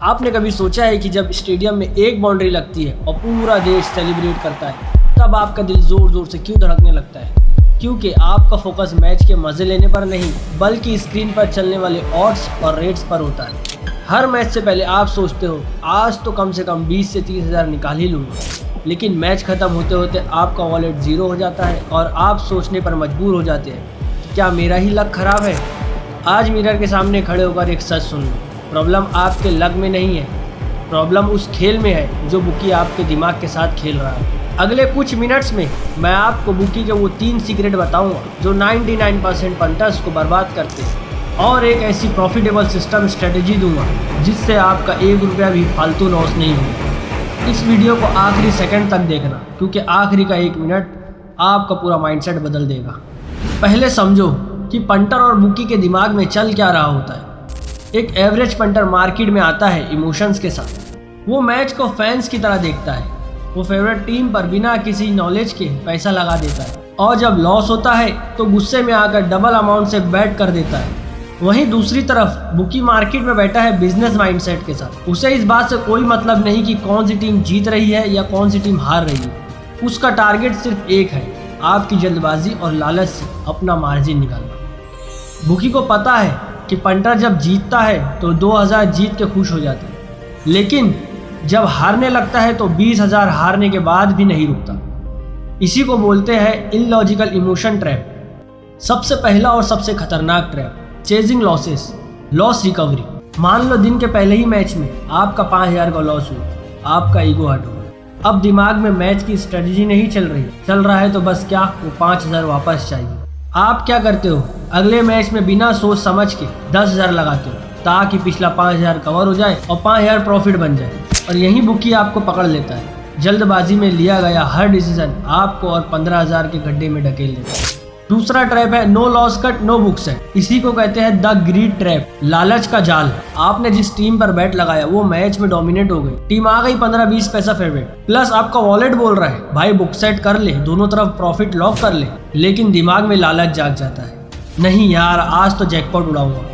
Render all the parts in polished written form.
आपने कभी सोचा है कि जब स्टेडियम में एक बाउंड्री लगती है और पूरा देश सेलिब्रेट करता है, तब आपका दिल ज़ोर ज़ोर से क्यों धड़कने लगता है? क्योंकि आपका फोकस मैच के मज़े लेने पर नहीं, बल्कि स्क्रीन पर चलने वाले ऑड्स और रेट्स पर होता है। हर मैच से पहले आप सोचते हो, आज तो कम से कम 20 से 30 हज़ार निकाल ही लूँगा। लेकिन मैच ख़त्म होते होते आपका वॉलेट ज़ीरो हो जाता है और आप सोचने पर मजबूर हो जाते हैं, क्या मेरा ही लक ख़राब है? आज मिरर के सामने खड़े होकर एक सच सुन लो, प्रॉब्लम आपके लक में नहीं है, प्रॉब्लम उस खेल में है जो बुकी आपके दिमाग के साथ खेल रहा है। अगले कुछ मिनट्स में मैं आपको बुकी के वो 3 सीक्रेट बताऊंगा जो 99% पंटर्स को बर्बाद करते हैं, और एक ऐसी प्रॉफिटेबल सिस्टम स्ट्रेटजी दूंगा जिससे आपका 1 रुपया भी फालतू लॉस नहीं होगा। इस वीडियो को आखिरी सेकंड तक देखना, क्योंकि आखिरी का 1 मिनट आपका पूरा माइंडसेट बदल देगा। पहले समझो कि पंटर और बुकी के दिमाग में चल क्या रहा होता है। एक एवरेज पंटर मार्केट में आता है इमोशंस के साथ। वो मैच को फैंस की तरह देखता है, वो फेवरेट टीम पर बिना किसी नॉलेज के पैसा लगा देता है, और जब लॉस होता है तो गुस्से में आकर डबल अमाउंट से बेट कर देता है। वहीं दूसरी तरफ बुकी मार्केट में बैठा है बिजनेस माइंडसेट के साथ। उसे इस बात से कोई मतलब नहीं कि कौन सी टीम जीत रही है या कौन सी टीम हार रही है। उसका टारगेट सिर्फ एक है, आपकी जल्दबाजी और लालच से अपना मार्जिन निकालना। बुकी को पता है कि पंटर जब जीतता है तो 2000 जीत के खुश हो जाता है, लेकिन जब हारने लगता है तो 20,000 हारने के बाद भी नहीं रुकता। इसी को बोलते हैं इलॉजिकल इमोशन ट्रैप। सबसे पहला और सबसे खतरनाक trap, chasing losses, loss recovery. मान लो दिन के पहले ही मैच में आपका 5,000 का लॉस हुआ, आपका ईगो हर्ट हुआ। अब दिमाग में मैच की स्ट्रेटजी नहीं चल रहा है तो बस क्या, वो 5,000 वापस चाहिए। आप क्या करते हो, अगले मैच में बिना सोच समझ के 10,000 लगाते हो ताकि पिछला 5,000 कवर हो जाए और 5,000 प्रॉफिट बन जाए। और यही बुकी आपको पकड़ लेता है। जल्दबाजी में लिया गया हर डिसीजन आपको और 15,000 के गड्ढे में ढकेल लेता है। दूसरा ट्रैप है no loss cut no book set. इसी को कहते हैं द ग्रीड ट्रैप, लालच का जाल। आपने जिस टीम पर बैट लगाया वो मैच में डोमिनेट हो गई, टीम आ गई 15-20 पैसा फेवरेट, प्लस आपका वॉलेट बोल रहा है भाई बुक सेट कर ले, दोनों तरफ प्रॉफिट लॉक कर ले। लेकिन दिमाग में लालच जाग जाता है, नहीं यार आज तो जैकपॉट उड़ाऊंगा,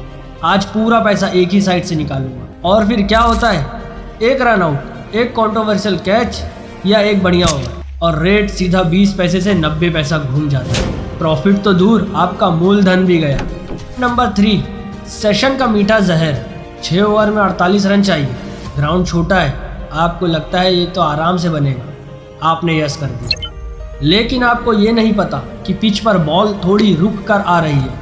आज पूरा पैसा एक ही साइड से निकालूंगा। और फिर क्या होता है, एक रन आउट, एक कंट्रोवर्शियल कैच या एक बढ़िया ओवर, और रेट सीधा 20 पैसे से 90 पैसा घूम जाता है। प्रॉफिट तो दूर, आपका मूलधन भी गया। नंबर 3, सेशन का मीठा जहर। 6 ओवर में 48 रन चाहिए, ग्राउंड छोटा है, आपको लगता है ये तो आराम से बनेगा, आपने यस कर दिया। लेकिन आपको ये नहीं पता कि पिच पर बॉल थोड़ी रुक कर आ रही है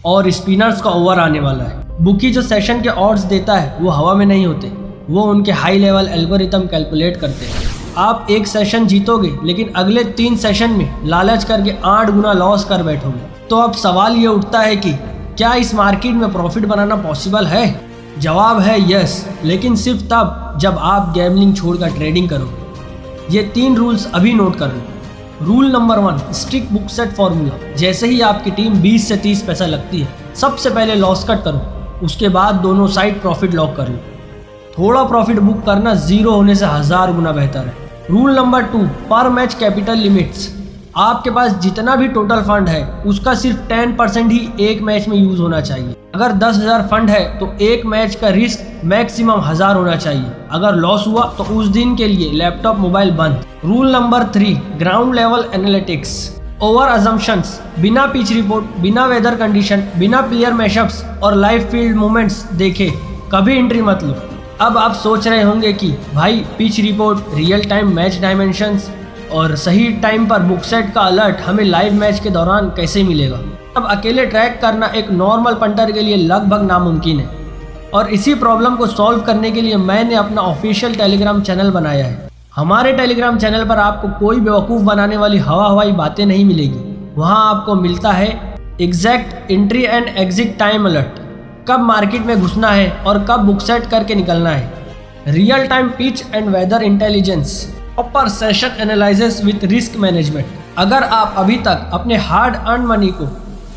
और स्पिनर्स का ओवर आने वाला है। बुकी जो सेशन के ऑड्स देता है वो हवा में नहीं होते, वो उनके हाई लेवल एल्गोरिथम कैलकुलेट करते हैं। आप एक सेशन जीतोगे लेकिन अगले 3 सेशन में लालच करके 8 गुना लॉस कर बैठोगे। तो अब सवाल ये उठता है कि क्या इस मार्केट में प्रॉफिट बनाना पॉसिबल है? जवाब है यस, लेकिन सिर्फ तब जब आप गैम्बलिंग छोड़कर ट्रेडिंग करोगे। ये 3 रूल्स अभी नोट कर लो। Rule number 1, strict book set formula. जैसे ही आपकी टीम 20 से 30 पैसा लगती है, सबसे पहले लॉस कट करो, उसके बाद दोनों साइड प्रॉफिट लॉक कर लो। थोड़ा प्रॉफिट बुक करना 0 होने से 1000 गुना बेहतर है। रूल नंबर 2, पर मैच कैपिटल लिमिट्स। आपके पास जितना भी टोटल फंड है उसका सिर्फ 10% ही एक मैच में यूज होना चाहिए। अगर 10,000 फंड है तो एक मैच का रिस्क मैक्सिमम 1000 होना चाहिए। अगर लॉस हुआ तो उस दिन के लिए लैपटॉप मोबाइल बंद। Rule number 3, ground level analytics. Over assumptions, बिना पिच रिपोर्ट, बिना वेदर कंडीशन, बिना प्लेयर मैशअप्स और लाइव फील्ड मूवमेंट्स देखे कभी एंट्री मत लो। अब आप सोच रहे होंगे कि भाई pitch report, real time match dimensions और सही टाइम पर बुक सेट का अलर्ट हमें लाइव मैच के दौरान कैसे मिलेगा? अब अकेले ट्रैक करना एक नॉर्मल पंटर के लिए लगभग नामुमकिन है, और इसी प्रॉब्लम को सॉल्व करने के लिए मैंने अपना ऑफिशियल टेलीग्राम चैनल बनाया है। हमारे टेलीग्राम चैनल पर आपको कोई बेवकूफ़ बनाने वाली हवाई बातें नहीं मिलेगी। वहाँ आपको मिलता है exact entry and exit time alert, कब मार्केट में घुसना है और कब बुक सेट करके निकलना है, real time pitch and weather intelligence, proper session analysis with risk management. अगर आप अभी तक अपने हार्ड अर्न मनी को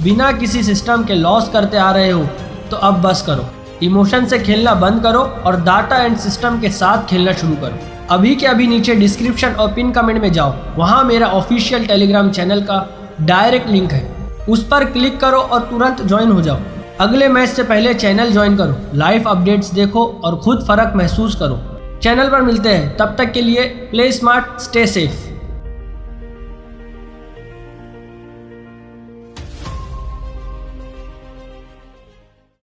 बिना किसी सिस्टम के लॉस करते आ रहे हो तो अब बस करो, इमोशन से खेलना बंद करो और डाटा एंड सिस्टम के साथ खेलना शुरू करो। अभी के अभी नीचे डिस्क्रिप्शन और पिन कमेंट में जाओ, वहाँ मेरा ऑफिशियल टेलीग्राम चैनल का डायरेक्ट लिंक है, उस पर क्लिक करो और तुरंत ज्वाइन हो जाओ। अगले मैच से पहले चैनल ज्वाइन करो, लाइव अपडेट्स देखो और खुद फर्क महसूस करो। चैनल पर मिलते हैं, तब तक के लिए प्ले स्मार्ट, स्टे सेफ।